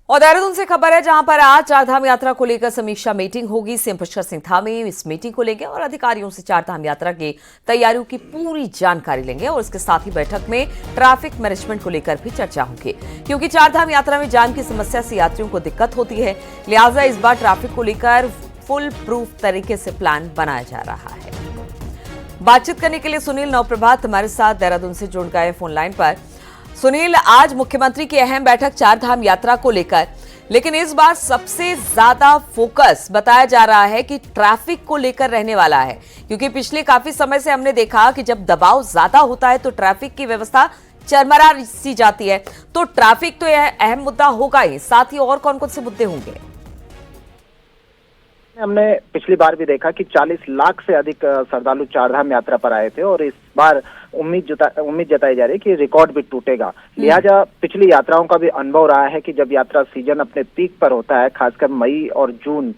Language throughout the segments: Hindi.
और देहरादून से खबर है, जहां पर आज चारधाम यात्रा को लेकर समीक्षा मीटिंग होगी। सीएम पुष्कर सिंह धामी इस मीटिंग को लेंगे और अधिकारियों से चारधाम यात्रा की तैयारियों की पूरी जानकारी लेंगे और इसके साथ ही बैठक में ट्रैफिक मैनेजमेंट को लेकर भी चर्चा होगी, क्योंकि चारधाम यात्रा में जाम की समस्या से यात्रियों को दिक्कत होती है। लिहाजा इस बार ट्रैफिक को लेकर फुल प्रूफ तरीके से प्लान बनाया जा रहा है। बातचीत करने के लिए सुनील नवप्रभात हमारे साथ देहरादून से जुड़ गए फोन लाइन पर। सुनील, आज मुख्यमंत्री की अहम बैठक चारधाम यात्रा को लेकर, लेकिन इस बार सबसे ज्यादा फोकस बताया जा रहा है कि ट्रैफिक को लेकर रहने वाला है, क्योंकि पिछले काफी समय से हमने देखा कि जब दबाव ज्यादा होता है तो ट्रैफिक की व्यवस्था चरमरा सी जाती है। तो ट्रैफिक तो यह अहम मुद्दा होगा ही, साथ ही और कौन कौन से मुद्दे होंगे? हमने पिछली बार भी देखा कि 40 लाख से अधिक श्रद्धालु चारधाम यात्रा पर आए थे और इस बार उम्मीद जताई जा रही है कि रिकॉर्ड भी टूटेगा। लिहाजा पिछली यात्राओं का भी अनुभव रहा है कि जब यात्रा सीजन अपने पीक पर होता है, खासकर मई और जून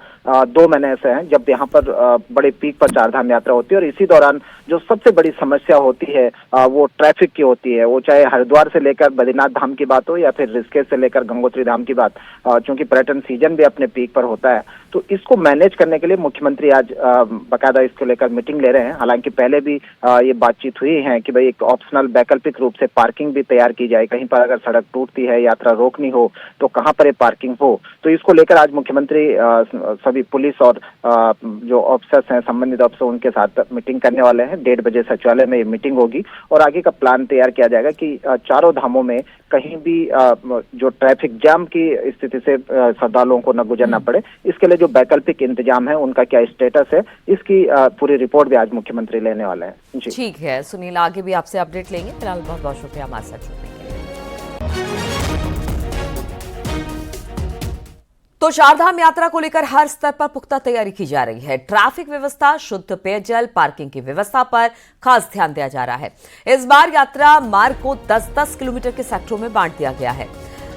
2 महीने ऐसे हैं जब यहाँ पर बड़े पीक पर चारधाम यात्रा होती है और इसी दौरान जो सबसे बड़ी समस्या होती है वो ट्रैफिक की होती है। वो चाहे हरिद्वार से लेकर बद्रीनाथ धाम की बात हो या फिर ऋषिकेश से लेकर गंगोत्री धाम की बात, चूंकि पर्यटन सीजन भी अपने पीक पर होता है, तो इसको मैनेज करने के लिए मुख्यमंत्री आज बाकायदा इसको लेकर मीटिंग ले रहे हैं। हालांकि पहले भी ये बातचीत हुई है कि भाई एक ऑप्शनल वैकल्पिक रूप से पार्किंग भी तैयार की जाए, कहीं पर अगर सड़क टूटती है, यात्रा रोकनी हो तो कहाँ पर ये पार्किंग हो। तो इसको लेकर आज मुख्यमंत्री सभी पुलिस और जो ऑफिसर्स हैं, संबंधित ऑफिसर, उनके साथ मीटिंग करने वाले हैं। 1:30 बजे सचिवालय में ये मीटिंग होगी और आगे का प्लान तैयार किया जाएगा कि चारों धामों में कहीं भी जो ट्रैफिक जाम की स्थिति से श्रद्धालुओं को न गुजरना पड़े, इसके लिए जो वैकल्पिक इंतजाम है उनका क्या स्टेटस है, इसकी पूरी रिपोर्ट भी आज मुख्यमंत्री लेने वाले हैं। जी ठीक है सुनील, आगे भी आपसे अपडेट लेंगे। फिलहाल बहुत बहुत शुक्रिया हमारे साथ जुड़ने के लिए। तो चारधाम यात्रा को लेकर हर स्तर पर पुख्ता तैयारी की जा रही है। ट्रैफिक व्यवस्था, शुद्ध पेयजल, पार्किंग की व्यवस्था पर खास ध्यान दिया जा रहा है। इस बार यात्रा मार्ग को 10-10 किलोमीटर के सेक्टरों में बांट दिया गया है।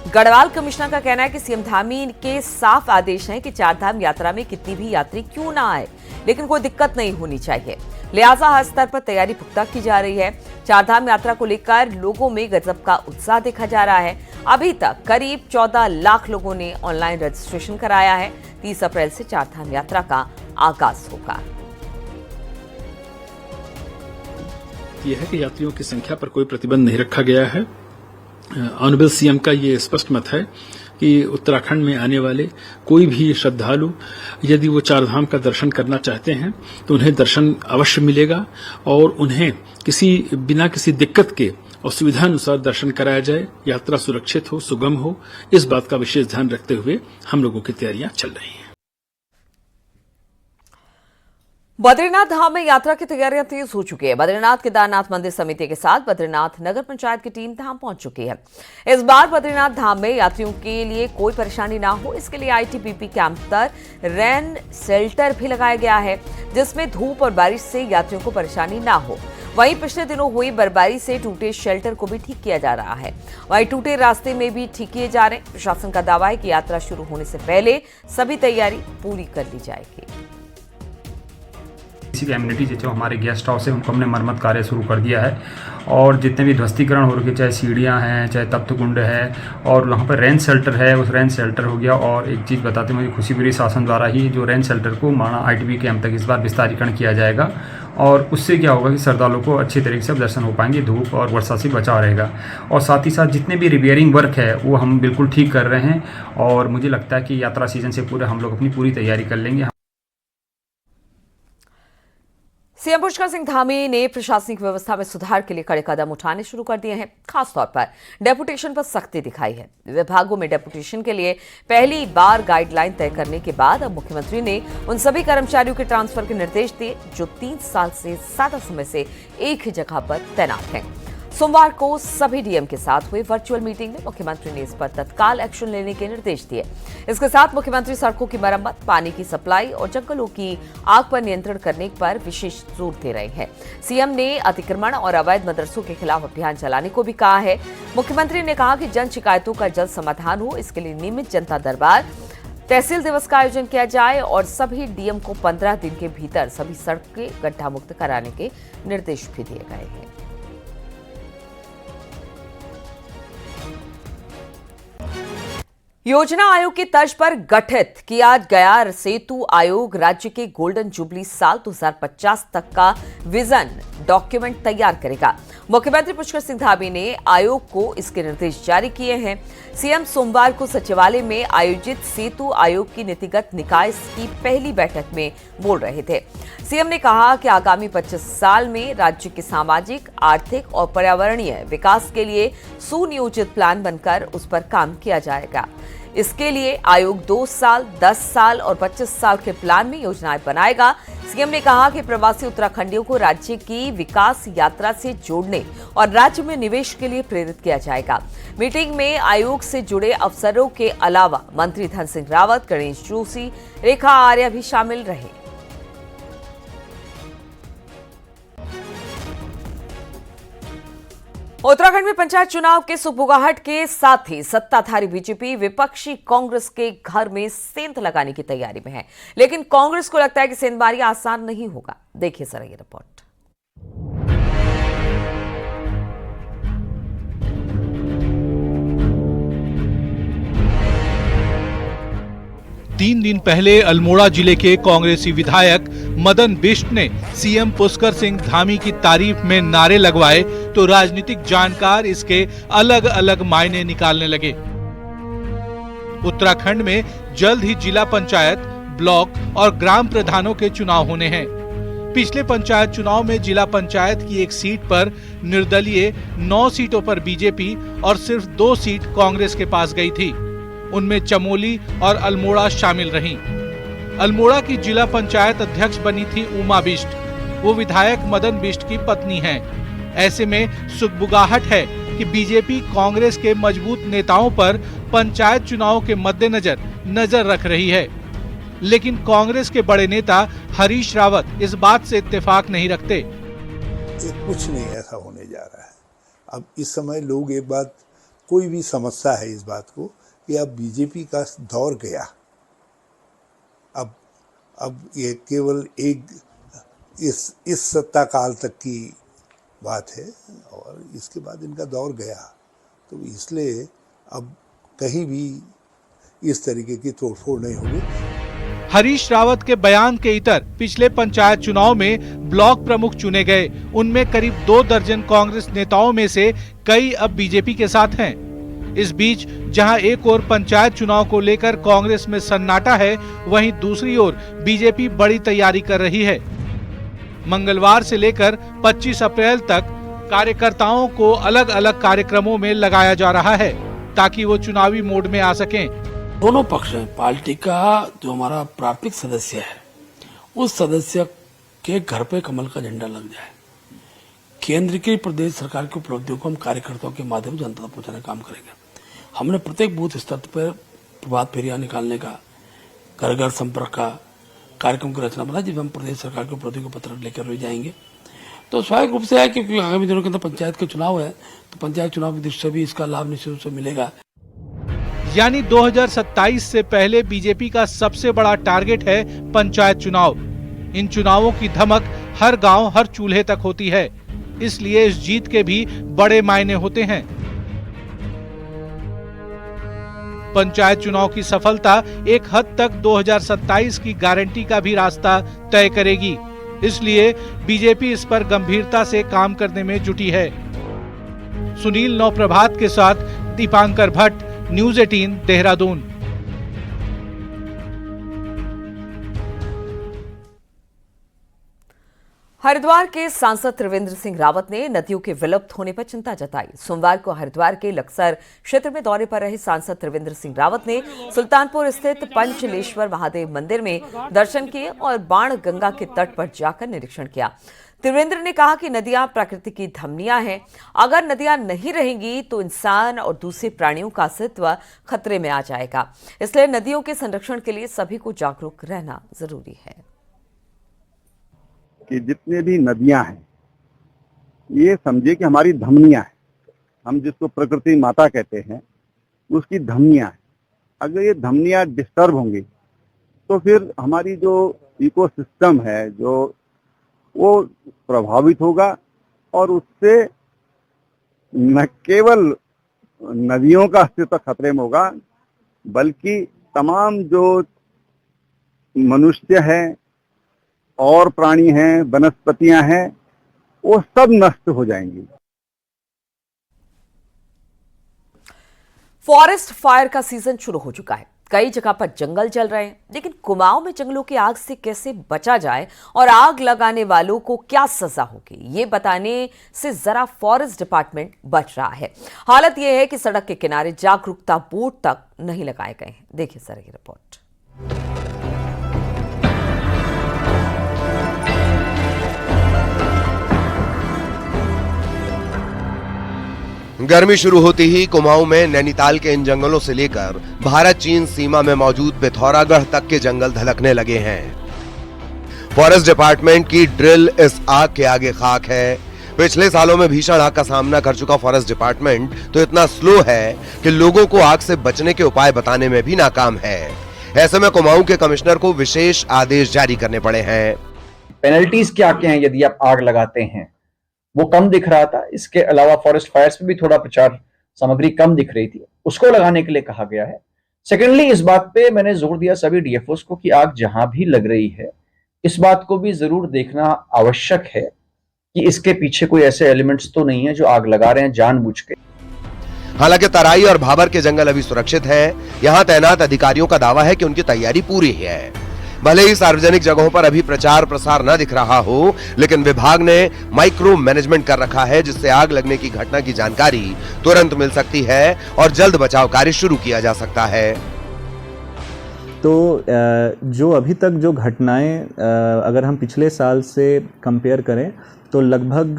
गढ़वाल कमिश्नर का कहना है कि सीएम धामी के साफ आदेश हैं कि चारधाम यात्रा में कितनी भी यात्री क्यों ना आए, लेकिन कोई दिक्कत नहीं होनी चाहिए। लिहाजा हर स्तर पर तैयारी पुख्ता की जा रही है। चारधाम यात्रा को लेकर लोगों में गजब का उत्साह देखा जा रहा है। अभी तक करीब 14 लाख लोगों ने ऑनलाइन रजिस्ट्रेशन कराया है। 30 अप्रैल से चारधाम यात्रा का आगाज होगा। यह है कि यात्रियों की संख्या पर कोई प्रतिबंध नहीं रखा गया है। ऑनरेबल सीएम का ये स्पष्ट मत है कि उत्तराखंड में आने वाले कोई भी श्रद्धालु यदि वो चारधाम का दर्शन करना चाहते हैं तो उन्हें दर्शन अवश्य मिलेगा और उन्हें बिना किसी दिक्कत के और सुविधानुसार दर्शन कराया जाए, यात्रा सुरक्षित हो, सुगम हो, इस बात का विशेष ध्यान रखते हुए हम लोगों की तैयारियां चल रही हैं। बद्रीनाथ धाम में यात्रा की तैयारियां तेज हो चुकी है। बद्रीनाथ केदारनाथ मंदिर समिति के साथ बद्रीनाथ नगर पंचायत की टीम धाम पहुंच चुकी है। इस बार बद्रीनाथ धाम में यात्रियों के लिए कोई परेशानी ना हो, इसके लिए आईटीबीपी कैंप पर रेन शेल्टर भी लगाया गया है, जिसमें धूप और बारिश से यात्रियों को परेशानी ना हो। वहीं पिछले दिनों हुई बर्फबारी से टूटे शेल्टर को भी ठीक किया जा रहा है। वहीं टूटे रास्ते में भी ठीक किए जा रहे हैं। प्रशासन का दावा है कि यात्रा शुरू होने से पहले सभी तैयारी पूरी कर ली जाएगी। किसी की एमिनिटी जो हमारे गेस्ट हाउस है उनको हमने मरम्मत कार्य शुरू कर दिया है और जितने भी ध्वस्तीकरण हो रखे, चाहे सीढ़ियां हैं, चाहे तप्त कुंड है और वहाँ पर रेन शेल्टर है, उस रेन शेल्टर हो गया। और एक चीज़ बताते हैं, मुझे खुशी बुरी शासन द्वारा ही जो रेन शेल्टर को माणा आईटीबी कैंप तक इस बार विस्तारीकरण किया जाएगा और उससे क्या होगा कि श्रद्धालुओं को अच्छे तरीके से दर्शन हो पाएंगे, धूप और वर्षा से बचाव रहेगा। और साथ ही साथ जितने भी रिपेयरिंग वर्क है वो हम बिल्कुल ठीक कर रहे हैं और मुझे लगता है कि यात्रा सीजन से पूरे हम लोग अपनी पूरी तैयारी कर लेंगे। सीएम पुष्कर सिंह धामी ने प्रशासनिक व्यवस्था में सुधार के लिए कड़े कदम उठाने शुरू कर दिए हैं। खासतौर पर डेपुटेशन पर सख्ती दिखाई है। विभागों में डेपुटेशन के लिए पहली बार गाइडलाइन तय करने के बाद अब मुख्यमंत्री ने उन सभी कर्मचारियों के ट्रांसफर के निर्देश दिए जो 3 साल से ज्यादा समय से एक ही जगह पर तैनात हैं। सोमवार को सभी डीएम के साथ हुई वर्चुअल मीटिंग में मुख्यमंत्री ने इस पर तत्काल एक्शन लेने के निर्देश दिए। इसके साथ मुख्यमंत्री सड़कों की मरम्मत, पानी की सप्लाई और जंगलों की आग पर नियंत्रण करने पर विशेष जोर दे रहे हैं। सीएम ने अतिक्रमण और अवैध मदरसों के खिलाफ अभियान चलाने को भी कहा है। मुख्यमंत्री ने कहा कि जन शिकायतों का जल्द समाधान हो, इसके लिए नियमित जनता दरबार, तहसील दिवस का आयोजन किया जाए और सभी डीएम को 15 दिन के भीतर सभी सड़कें गड्ढा मुक्त कराने के निर्देश भी दिए गए हैं। योजना आयोग की तर्ज पर गठित किया गया सेतु आयोग राज्य के गोल्डन जुबली साल 2050 तक का विजन डॉक्यूमेंट तैयार करेगा। मुख्यमंत्री पुष्कर सिंह धामी ने आयोग को इसके निर्देश जारी किए हैं। सीएम सोमवार को सचिवालय में आयोजित सेतु आयोग की नीतिगत निकाय की पहली बैठक में बोल रहे थे। सीएम ने कहा कि आगामी 25 साल में राज्य के सामाजिक, आर्थिक और पर्यावरणीय विकास के लिए सुनियोजित प्लान बनकर उस पर काम किया जाएगा। इसके लिए आयोग 2 साल, 10 साल और 25 साल के प्लान में योजनाएं बनाएगा। सीएम ने कहा कि प्रवासी उत्तराखंडियों को राज्य की विकास यात्रा से जोड़ने और राज्य में निवेश के लिए प्रेरित किया जाएगा। मीटिंग में आयोग से जुड़े अफसरों के अलावा मंत्री धन सिंह रावत, गणेश जोशी, रेखा आर्या भी शामिल रहे। उत्तराखंड में पंचायत चुनाव के सुगबुगाहट के साथ ही सत्ताधारी बीजेपी विपक्षी कांग्रेस के घर में सेंध लगाने की तैयारी में है, लेकिन कांग्रेस को लगता है कि सेंधबाजी आसान नहीं होगा। देखिए जरा ये रिपोर्ट। तीन दिन पहले अल्मोड़ा जिले के कांग्रेसी विधायक मदन बिष्ट ने सीएम पुष्कर सिंह धामी की तारीफ में नारे लगवाए तो राजनीतिक जानकार इसके अलग अलग मायने निकालने लगे। उत्तराखंड में जल्द ही जिला पंचायत, ब्लॉक और ग्राम प्रधानों के चुनाव होने हैं। पिछले पंचायत चुनाव में जिला पंचायत की एक सीट पर निर्दलीय 9 सीटों पर बीजेपी और सिर्फ 2 सीट कांग्रेस के पास गई थी। उनमें चमोली और अल्मोड़ा शामिल रहीं। अल्मोड़ा की जिला पंचायत अध्यक्ष बनी थी उमा बिष्ट। वो विधायक मदन बिष्ट की पत्नी हैं। ऐसे में सुगबुगाहट है कि बीजेपी कांग्रेस के मजबूत नेताओं पर पंचायत चुनाव के मद्देनजर नजर रख रही है, लेकिन कांग्रेस के बड़े नेता हरीश रावत इस बात से इत्तेफाक नहीं रखते। कुछ नहीं ऐसा होने जा रहा है। अब इस समय लोग एक बात, कोई भी समझता है इस बात को कि अब बीजेपी का दौर गया। अब ये केवल एक इस सत्ता काल तक की बात है और इसके बाद इनका दौर गया, तो इसलिए अब कहीं भी इस तरीके की तोड़फोड़ नहीं होगी। हरीश रावत के बयान के इतर पिछले पंचायत चुनाव में ब्लॉक प्रमुख चुने गए। उनमें करीब 2 दर्जन कांग्रेस नेताओं में से कई अब बीजेपी के साथ हैं। इस बीच जहां एक ओर पंचायत चुनाव को लेकर कांग्रेस में सन्नाटा है, वहीं दूसरी ओर बीजेपी बड़ी तैयारी कर रही है। मंगलवार से लेकर 25 अप्रैल तक कार्यकर्ताओं को अलग अलग कार्यक्रमों में लगाया जा रहा है ताकि वो चुनावी मोड में आ सकें। दोनों पक्ष हैं। पार्टी का जो हमारा प्राथमिक सदस्य है, उस सदस्य के घर पे कमल का झंडा लग जाए। केंद्र की प्रदेश सरकार की उपलब्धियों को हम कार्यकर्ताओं के माध्यम से जनता तक पहुंचाने का काम करेंगे। हमने प्रत्येक बूथ स्तर पर प्रभात फेरियां निकालने का, घर घर संपर्क का कार्यक्रम की रचना बना, जिसमें हम प्रदेश सरकार की उपलब्धियों को पत्र लेकर भी जाएंगे। तो स्वाभाविक रूप से है क्योंकि आगामी दिनों के अंदर पंचायत के चुनाव है, तो पंचायत चुनाव की दृष्टि से भी इसका लाभ निश्चित रूप से मिलेगा। यानी 2027 से पहले बीजेपी का सबसे बड़ा टारगेट है पंचायत चुनाव। इन चुनावों की धमक हर गांव, हर चूल्हे तक होती है, इसलिए इस जीत के भी बड़े मायने होते हैं। पंचायत चुनाव की सफलता एक हद तक 2027 की गारंटी का भी रास्ता तय करेगी, इसलिए बीजेपी इस पर गंभीरता से काम करने में जुटी है। सुनील नौप्रभात के साथ दीपांकर भट्ट, न्यूज़ 18 देहरादून। हरिद्वार के सांसद त्रिवेंद्र सिंह रावत ने नदियों के विलुप्त होने पर चिंता जताई। सोमवार को हरिद्वार के लक्सर क्षेत्र में दौरे पर रहे सांसद त्रिवेंद्र सिंह रावत ने सुल्तानपुर स्थित पंचलेश्वर महादेव मंदिर में दर्शन किए और बाण गंगा के तट पर जाकर निरीक्षण किया। त्रिवेंद्र ने कहा कि नदियां प्रकृति की धमनियां हैं। अगर नदियां नहीं रहेंगी तो इंसान और दूसरे प्राणियों का अस्तित्व खतरे में आ जाएगा। इसलिए नदियों के संरक्षण के लिए सभी को जागरूक रहना जरूरी है। कि जितने भी नदियां हैं, ये समझिए कि हमारी धमनियां हैं। हम जिसको प्रकृति माता कहते हैं, उसकी धमनियां हैं। अगर ये धमनियां डिस्टर्ब होंगी तो फिर हमारी जो इकोसिस्टम है, जो वो प्रभावित होगा और उससे न केवल नदियों का अस्तित्व खतरे में होगा, बल्कि तमाम जो मनुष्य है और प्राणी हैं, वनस्पतियां हैं, वो सब नष्ट हो जाएंगी। फॉरेस्ट फायर का सीजन शुरू हो चुका है। कई जगह पर जंगल जल रहे हैं, लेकिन कुमाऊं में जंगलों की आग से कैसे बचा जाए और आग लगाने वालों को क्या सजा होगी, ये बताने से जरा फॉरेस्ट डिपार्टमेंट बच रहा है। हालत यह है कि सड़क के किनारे जागरूकता बोर्ड तक नहीं लगाए गए हैं। देखिए सर ये रिपोर्ट। गर्मी शुरू होती ही कुमाऊं में नैनीताल के इन जंगलों से लेकर भारत चीन सीमा में मौजूद पिथौरागढ़ तक के जंगल धधकने लगे हैं। फॉरेस्ट डिपार्टमेंट की ड्रिल इस आग के आगे खाक है। पिछले सालों में भीषण आग का सामना कर चुका फॉरेस्ट डिपार्टमेंट तो इतना स्लो है कि लोगों को आग से बचने के उपाय बताने में भी नाकाम है। ऐसे में कुमाऊं के कमिश्नर को विशेष आदेश जारी करने पड़े हैं। पेनल्टीज क्या क्या हैं यदि आप आग लगाते हैं, वो कम दिख रहा था। इसके अलावा फॉरेस्ट फायर्स पे भी थोड़ा प्रचार सामग्री कम दिख रही थी, उसको लगाने के लिए कहा गया है। सेकेंडली, इस बात पे मैंने जोर दिया सभी डीएफओस को कि आग जहां भी लग रही है, इस बात को भी जरूर देखना आवश्यक है कि इसके पीछे कोई ऐसे एलिमेंट्स तो नहीं है जो आग लगा रहे हैं जानबूझ के। हालांकि तराई और भाबर के जंगल अभी सुरक्षित हैं। यहां तैनात अधिकारियों का दावा है कि उनकी तैयारी पूरी है। भले ही सार्वजनिक जगहों पर अभी प्रचार प्रसार न दिख रहा हो, लेकिन विभाग ने माइक्रो मैनेजमेंट कर रखा है, जिससे आग लगने की घटना की जानकारी तुरंत मिल सकती है और जल्द बचाव कार्य शुरू किया जा सकता है। तो जो अभी तक जो घटनाएं अगर हम पिछले साल से कंपेयर करें तो लगभग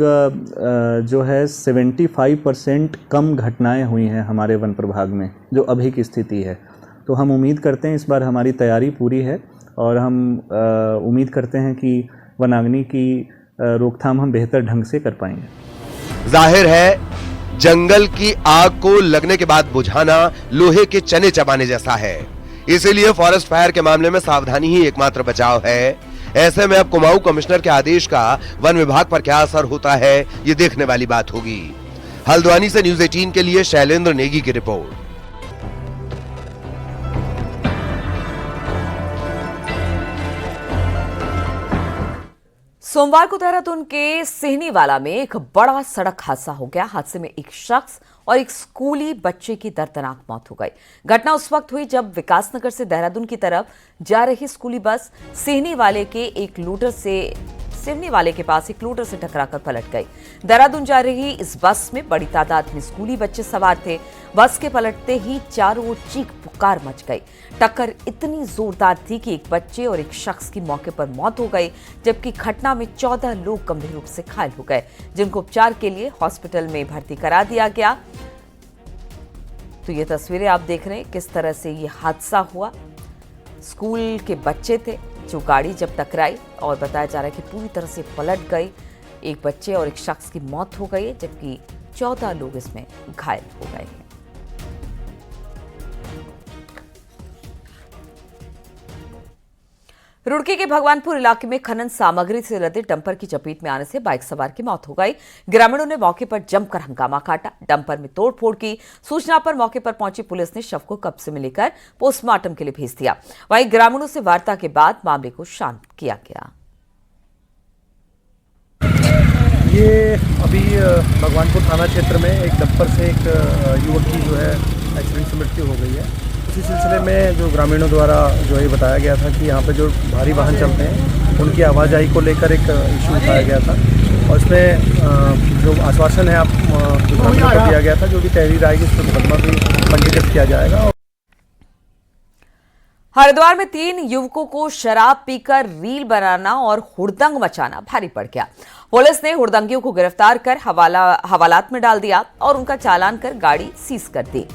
जो है 75% कम घटनाएं हुई हैं हमारे वन प्रभाग में, जो अभी की स्थिति है। तो हम उम्मीद करते हैं इस बार हमारी तैयारी पूरी है और हम उम्मीद करते हैं कि वनाग्नि की रोकथाम हम बेहतर ढंग से कर पाएंगे। जाहिर है जंगल की आग को लगने के बाद बुझाना लोहे के चने चबाने जैसा है, इसीलिए फॉरेस्ट फायर के मामले में सावधानी ही एकमात्र बचाव है। ऐसे में अब कुमाऊं कमिश्नर के आदेश का वन विभाग पर क्या असर होता है, ये देखने वाली बात होगी। हल्द्वानी से न्यूज़ 18 के लिए शैलेंद्र नेगी की रिपोर्ट। सोमवार को देहरादून के सिहनीवाला में एक बड़ा सड़क हादसा हो गया। हादसे में एक शख्स और एक स्कूली बच्चे की दर्दनाक मौत हो गई। घटना उस वक्त हुई जब विकासनगर से देहरादून की तरफ जा रही स्कूली बस सिहनीवाले के पास एक लूटर से टकराकर पलट गई। देहरादून जा रही इस बस में बड़ी तादाद में स्कूली बच्चे सवार थे। बस के पलटते ही चारों ओर चीख पुकार मच गई। टक्कर इतनी जोरदार थी कि एक बच्चे और एक शख्स की मौके पर मौत हो गई, जबकि घटना में 14 लोग गंभीर रूप से घायल हो गए, जिनको उपचार के लिए हॉस्पिटल में भर्ती करा दिया गया। तो ये तस्वीरें आप देख रहे हैं किस तरह से ये हादसा हुआ। स्कूल के बच्चे थे जो गाड़ी जब टकराई और बताया जा रहा है कि पूरी तरह से पलट गई। एक बच्चे और एक शख्स की मौत हो गई है, जबकि 14 लोग इसमें घायल हो गए हैं। रुड़की के भगवानपुर इलाके में खनन सामग्री से लदे डंपर की चपेट में आने से बाइक सवार की मौत हो गई। ग्रामीणों ने मौके पर जमकर हंगामा काटा, डंपर में तोड़फोड़ की। सूचना पर मौके पर पहुंची पुलिस ने शव को कब्जे में लेकर पोस्टमार्टम के लिए भेज दिया। वहीं ग्रामीणों से वार्ता के बाद मामले को शांत किया गया। ये अभी भगवानपुर थाना क्षेत्र में एक डंपर से एक युवक की जो है एक्सीडेंट से मृत्यु हो गई है। इसी सिलसिले में जो ग्रामीणों द्वारा जो ये बताया गया था कि यहाँ पे जो भारी वाहन चलते हैं उनकी आवाजाही को लेकर एक इशू उठाया गया था और इसमें जो आश्वासन है आप ग्रामीणों को दिया गया था, जो भी तहरीर आएगी उस पर मुकदमा भी पंजीकृत किया जाएगा। हरिद्वार में 3 युवकों को शराब पीकर रील बनाना और हुड़दंग मचाना भारी पड़ गया। पुलिस ने हुड़दंगियों को गिरफ्तार कर हवालात में डाल दिया और उनका चालान कर गाड़ी सीज कर दी।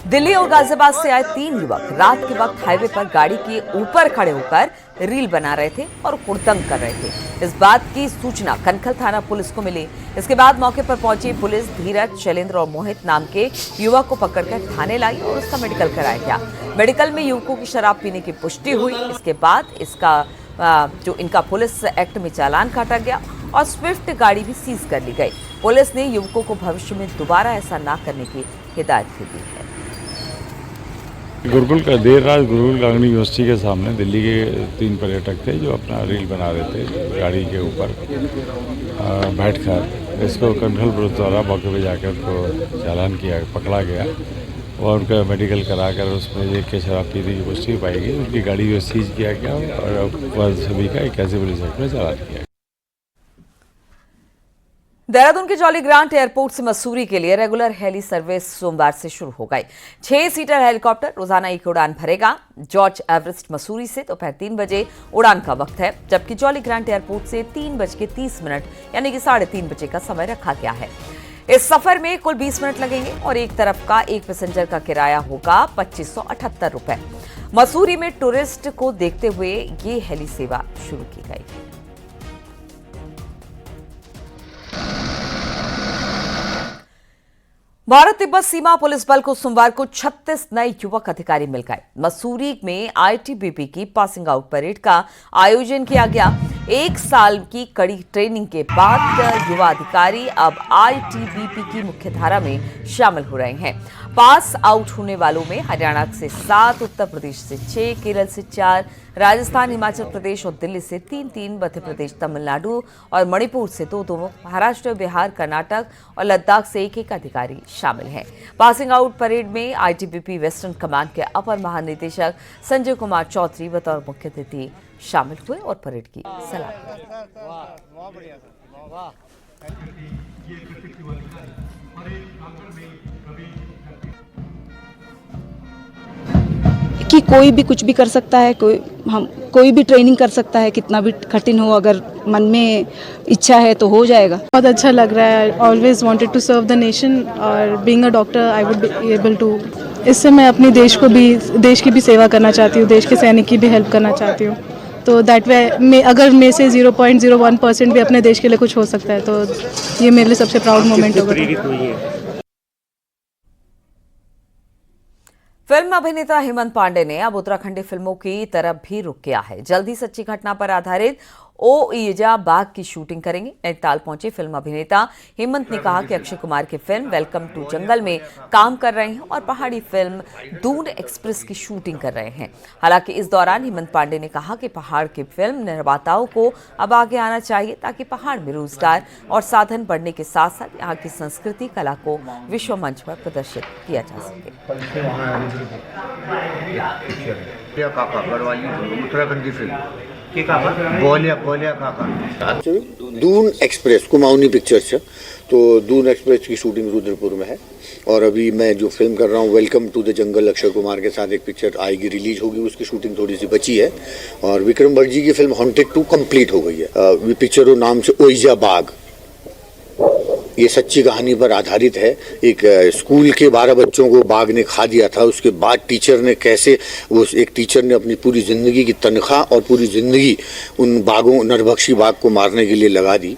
दिल्ली और गाजियाबाद से आए 3 युवक रात के वक्त हाईवे पर गाड़ी के ऊपर खड़े होकर रील बना रहे थे और हुड़दंग कर रहे थे। इस बात की सूचना कनखल थाना पुलिस को मिली। इसके बाद मौके पर पहुंची पुलिस धीरज, शैलेंद्र और मोहित नाम के युवक को पकड़कर थाने लाई और उसका मेडिकल कराया गया। मेडिकल में युवकों की शराब पीने की पुष्टि हुई। इसके बाद इनका पुलिस एक्ट में चालान काटा गया और स्विफ्ट गाड़ी भी सीज कर ली गई। पुलिस ने युवकों को भविष्य में दोबारा ऐसा न करने की हिदायत भी दी है। गुरुकुल का देर रात गुरुकुल कांगड़ी यूनिवर्सिटी के सामने दिल्ली के 3 पर्यटक थे जो अपना रील बना रहे थे गाड़ी के ऊपर बैठकर। इसको कंट्रोल पुलिस द्वारा मौके पर जाकर उनको चालान किया, पकड़ा गया और उनका मेडिकल कराकर उसमें एक के शराब पीने की पुष्टि पाई गई। उनकी गाड़ी को सीज किया गया और सभी का 81 पुलिस एक्ट में चालान किया। देहरादून के जॉली ग्रांट एयरपोर्ट से मसूरी के लिए रेगुलर हेली सर्विस सोमवार से शुरू हो गई। 6 सीटर हेलीकॉप्टर रोजाना एक उड़ान भरेगा। जॉर्ज एवरेस्ट मसूरी से दोपहर 3 बजे उड़ान का वक्त है, जबकि जॉली ग्रांट एयरपोर्ट से 3:30 यानी कि 3:30 बजे का समय रखा गया है। इस सफर में कुल 20 मिनट लगेंगे और एक तरफ का एक पैसेंजर का किराया होगा 2578 रुपए। मसूरी में टूरिस्ट को देखते हुए ये हेली सेवा शुरू की गई। भारत तिब्बत सीमा पुलिस बल को सोमवार को 36 नए युवक अधिकारी मिल गए। मसूरी में आईटीबीपी की पासिंग आउट परेड का आयोजन किया गया। 1 साल की कड़ी ट्रेनिंग के बाद युवा अधिकारी अब आईटीबीपी की मुख्यधारा में शामिल हो रहे हैं। पास आउट होने वालों में हरियाणा से 7, उत्तर प्रदेश से 6, केरल से 4, राजस्थान, हिमाचल प्रदेश और दिल्ली से 3, मध्य प्रदेश, तमिलनाडु और मणिपुर से 2, महाराष्ट्र, बिहार, कर्नाटक और लद्दाख से 1 अधिकारी शामिल हैं। पासिंग आउट परेड में आईटीबीपी वेस्टर्न कमांड के अपर महानिदेशक संजय कुमार चौधरी बतौर मुख्य अतिथि शामिल हुए और परेड की सलामी कि कोई भी कुछ भी कर सकता है, कोई भी ट्रेनिंग कर सकता है, कितना भी कठिन हो, अगर मन में इच्छा है तो हो जाएगा। बहुत अच्छा लग रहा है। Always wanted to serve the nation और being a doctor I would be able to, इससे मैं अपने देश की भी सेवा करना चाहती हूँ, देश के सैनिक की भी हेल्प करना चाहती हूँ। तो दैट वे अगर मैं से 0.01% भी अपने देश के लिए कुछ हो सकता है तो ये मेरे लिए सबसे प्राउड मोमेंट होगा। फिल्म अभिनेता हेमंत पांडे ने अब उत्तराखंडी फिल्मों की तरफ भी रुख किया है। जल्द ही सच्ची घटना पर आधारित ओ ईजा बाग की शूटिंग करेंगे। नैनीताल पहुंचे फिल्म अभिनेता हेमंत ने कहा कि अक्षय कुमार की फिल्म वेलकम टू जंगल में काम कर रहे हैं और पहाड़ी फिल्म दून एक्सप्रेस की शूटिंग कर रहे हैं। हालांकि इस दौरान हेमंत पांडे ने कहा कि पहाड़ की फिल्म निर्माताओं को अब आगे आना चाहिए ताकि पहाड़ में रोजगार और साधन बढ़ने के साथ साथ यहाँ की संस्कृति कला को विश्व मंच पर प्रदर्शित किया जा सके। उत्तराखंड फिल्म बोलिया काका दून एक्सप्रेस कुमाऊनी पिक्चर्स है, तो दून एक्सप्रेस की शूटिंग रुद्रपुर में है। और अभी मैं जो फिल्म कर रहा हूँ Welcome to the Jungle, Akshay Kumar के साथ एक पिक्चर आएगी, रिलीज होगी, उसकी शूटिंग थोड़ी सी बची है। और विक्रम भट्ट जी की फिल्म हॉन्टेड 2 कंप्लीट हो गई है। पिक्चर नाम से ओइजा बाग, ये सच्ची कहानी पर आधारित है। एक स्कूल के 12 बच्चों को बाघ ने खा दिया था, उसके बाद टीचर ने कैसे एक टीचर ने अपनी पूरी जिंदगी की तनख्वाह और पूरी जिंदगी उन बाघों, नरभक्षी बाघ को मारने के लिए लगा दी।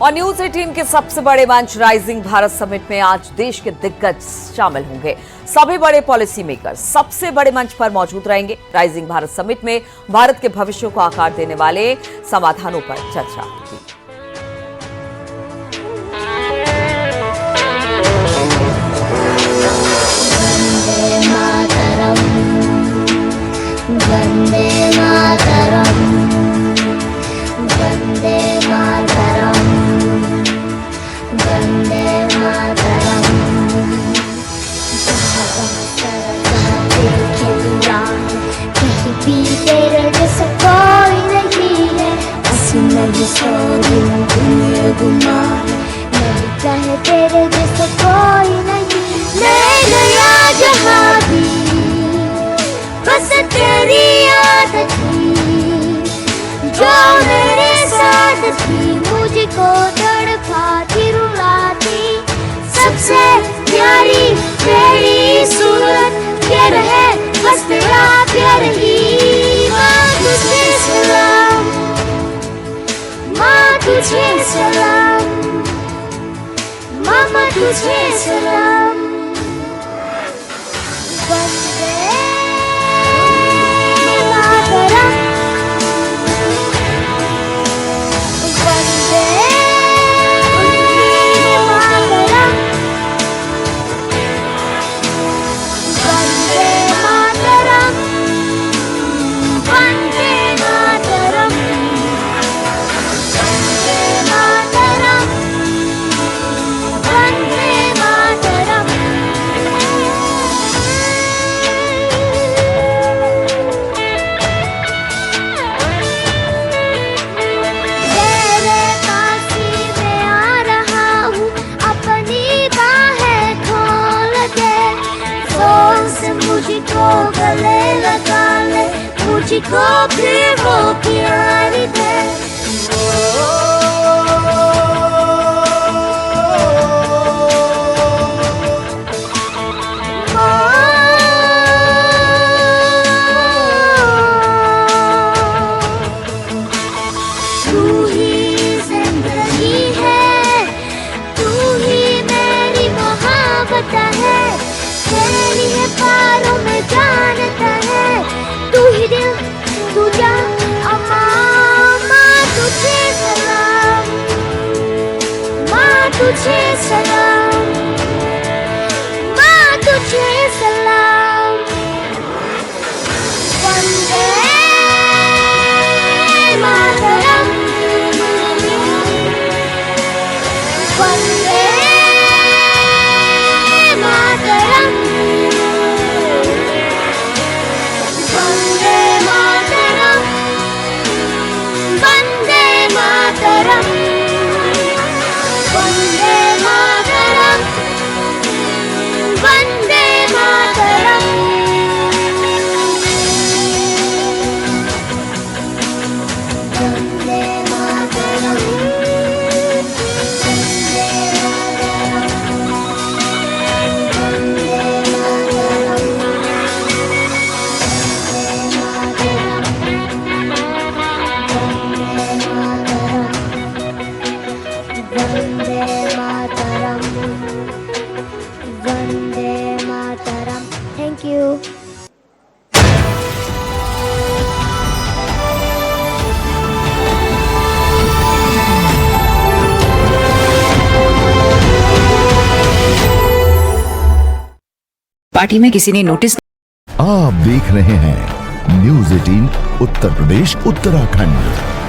और न्यूज 18 के सबसे बड़े मंच राइजिंग भारत समिट में आज देश के दिग्गज शामिल होंगे। सभी बड़े पॉलिसी मेकर सबसे बड़े मंच पर मौजूद रहेंगे। राइजिंग भारत समिट में भारत के भविष्य को आकार देने वाले समाधानों पर चर्चा की। वंदे मातरम, वंदे मातरम, वंदे मातरम। कहीं भी तेरे जैसा कोई नहीं है, असली सोरी दुनिया गुमान नहीं, चाहे तेरे जैसा कोई नहीं। मैं गया जहाँ भी बस तेरी याद थी, जो मेरे साथ थी, मुझको तड़पाती रुलाती। सबसे प्यारी तेरी सूरत ये रहे, बस तेरा प्यार ही। माँ तुझे सलाम, माँ तुझे सलाम, मामा तुझे सलाम। वंदे देखो फिर वो प्यारी है। तू ही जिंदगी है, तू ही मेरी मोहब्बत है, तेरी है पारों में जानता है, तू ही दिल तू जान माँ तुझे सलाम, माँ तुझे सलाम, माँ तुझे सलाम। वंदे मातरम, वंदे मातरम, वंदे मातरम, वंदे मातरम, वंदे मातरम, वंदे मातरम। वंदे मातरम, वंदे मातरम, वंदे मातरम। Thank you. पार्टी में किसी ने नोटिस। आप देख रहे हैं न्यूज़ 18 उत्तर प्रदेश उत्तराखंड।